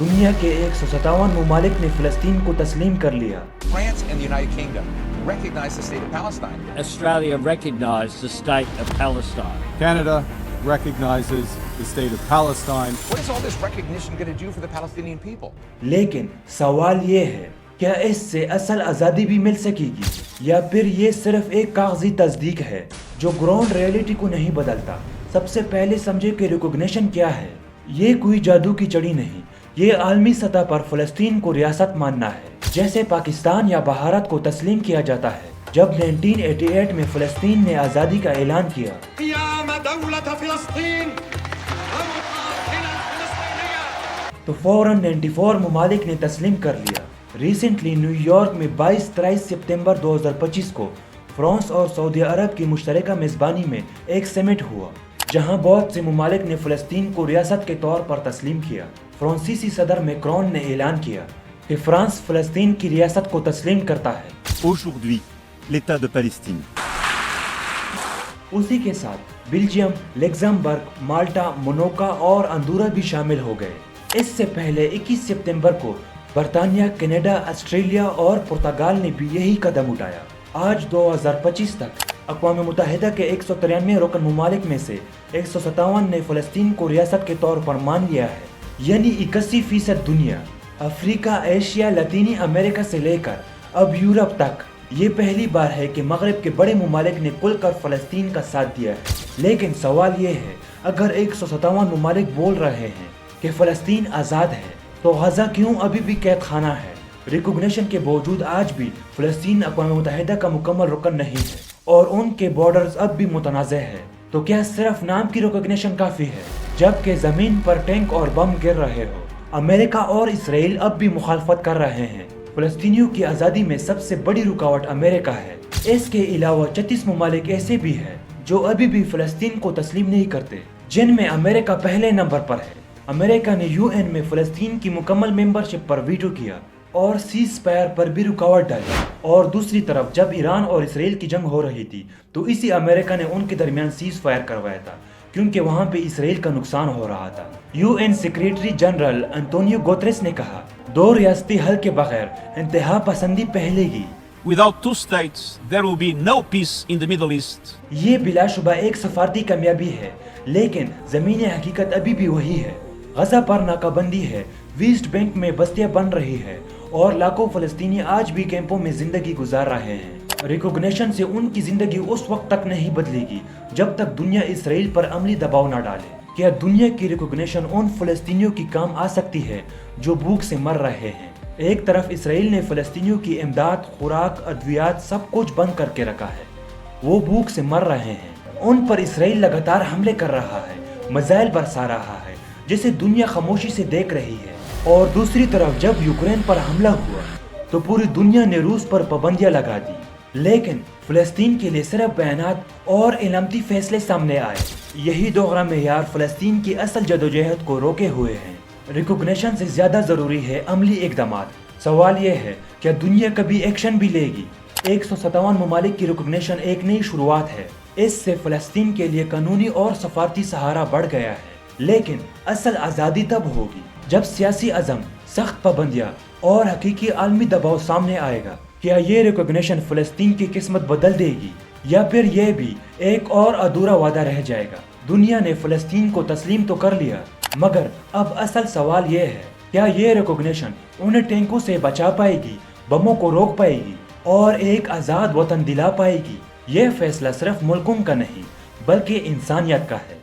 दुनिया के 157 ममालिक ने फ़लस्तीन को तस्लीम कर लिया। France and the United Kingdom recognize the state of Palestine. Australia recognized the state of Palestine. Canada recognizes the state of Palestine. What is all this recognition going to do for the Palestinian people? लेकिन सवाल ये है, क्या इससे असल आज़ादी भी मिल सकेगी या फिर ये सिर्फ एक कागजी तस्दीक है जो ग्राउंड रियलिटी को नहीं बदलता। सबसे पहले समझे कि रिकॉग्निशन क्या है। ये कोई जादू की चड़ी नहीं, ये आलमी सतह पर फ़लस्तीन को रियासत मानना है, जैसे पाकिस्तान या भारत को तस्लीम किया जाता है। जब 1988 में फ़लस्तीन ने आज़ादी का ऐलान किया तो फौरन 94 ममालिक ने तस्लीम कर लिया। रिसेंटली न्यूयॉर्क में 22-23 सितंबर 2025 को फ्रांस और सऊदी अरब की मुश्तरका मेज़बानी में एक समिट हुआ, जहां बहुत से ममालिक ने फ़लस्तीन को रियासत के तौर पर तस्लीम किया। फ्रांसीसी सदर मैक्रोन ने ऐलान किया कि फ्रांस फ़लस्तीन की रियासत को तस्लीम करता है। Aujourd'hui, l'État de Palestine. उसी के साथ बेल्जियम, लग्जमबर्ग, माल्टा, मोनाको और अंडोरा भी शामिल हो गए। इससे पहले 21 सितंबर को बरतानिया, कनाडा, ऑस्ट्रेलिया और पुर्तगाल ने भी यही कदम उठाया। आज 2025 तक अक़वाम मुत्तहिदा के 193 रुकन ममालिक में से 157 ने फ़लस्तीन को रियासत के तौर पर मान लिया है, यानी 81% दुनिया, अफ्रीका, एशिया, लतीनी अमेरिका से लेकर अब यूरोप तक। ये पहली बार है कि मगरब के बड़े ममालिक ने खुलकर फ़लस्तीन का साथ दिया है। लेकिन सवाल ये है, अगर 157 ममालिक बोल रहे हैं कि फ़लस्तीन आज़ाद है, तो गज़ा क्यों अभी भी कैद खाना है? रिकॉग्निशन के बावजूद आज भी फ़लस्तीन अक़वाम मुत्तहिदा का मुकम्मल रुकन नहीं है और उनके बॉर्डर्स अब भी मुतनाज़ है। तो क्या सिर्फ नाम की रिकॉग्निशन काफ़ी है, जबकि ज़मीन पर टैंक और बम गिर रहे हो? अमेरिका और इसराइल अब भी मुखालफत कर रहे हैं। फ़लस्तीनियों की आज़ादी में सबसे बड़ी रुकावट अमेरिका है। इसके अलावा 36 ममालिक ऐसे भी हैं जो अभी भी फ़लस्तीन को तस्लीम नहीं करते, जिनमें अमेरिका पहले नंबर पर है। अमेरिका ने यूएन में फ़लस्तीन की मुकम्मल मेंबरशिप पर वीटो किया और सीज़ फायर पर भी रुकावट डाली। और दूसरी तरफ जब ईरान और इसराइल की जंग हो रही थी तो इसी अमेरिका ने उनके दरमियान सीज़ फायर करवाया था, क्योंकि वहाँ पे इसराइल का नुकसान हो रहा था। UN secretary general Antonio Guterres ने कहा, दो रियासती हल के बगैर इंतहा पसंदी पहलेगी। Without two states, there will be no peace in the Middle East. ये बिलाशुबा एक सफारती कामयाबी है, लेकिन ज़मीनी हकीकत अभी भी वही है। गज़ा पर नाकाबंदी है, वेस्ट बैंक में बस्तियां बन रही है और लाखों फ़लस्तीनी आज भी कैंपों में ज़िंदगी गुजार रहे हैं। रिकॉग्निशन से उनकी ज़िंदगी उस वक्त तक नहीं बदलेगी जब तक दुनिया इसराइल पर अमली दबाव न डाले। क्या दुनिया की रिकॉग्निशन उन फ़लस्तीनियों की काम आ सकती है जो भूख से मर रहे हैं? एक तरफ इसराइल ने फ़लस्तीनियों की इमदाद, खुराक, अद्वियात सब कुछ बंद करके रखा है, वो भूख से मर रहे हैं। उन पर इसराइल लगातार हमले कर रहा है, मिसाइल बरसा रहा है, जिसे दुनिया खामोशी से देख रही है। और दूसरी तरफ जब यूक्रेन पर हमला हुआ तो पूरी दुनिया ने रूस पर पाबंदियां लगा दी, लेकिन फ़लस्तीन के लिए सिर्फ बयानात और इलामती फैसले सामने आए। यही दोहरा मेयार फ़लस्तीन की असल जदोजहद को रोके हुए हैं। रिकॉग्निशन से ज़्यादा ज़रूरी है अमली इक़दामात। सवाल ये है, क्या दुनिया कभी एक्शन भी लेगी? 157 ममालिक की रिकॉग्निशन एक नई शुरुआत है। इससे फ़लस्तीन के लिए कानूनी और सफारती सहारा बढ़ गया है, लेकिन असल आज़ादी तब होगी जब सियासी अज़म, सख्त पाबंदियाँ और हकीकी आलमी दबाव सामने आएगा। क्या ये रिकॉग्निशन फ़लस्तीन की किस्मत बदल देगी या फिर यह भी एक और अधूरा वादा रह जाएगा? दुनिया ने फ़लस्तीन को तस्लीम तो कर लिया, मगर अब असल सवाल ये है, क्या ये रिकॉग्निशन उन्हें टैंकों से बचा पाएगी, बमों को रोक पाएगी और एक आज़ाद वतन दिला पाएगी? यह फैसला सिर्फ मुल्कों का नहीं बल्कि इंसानियत का है।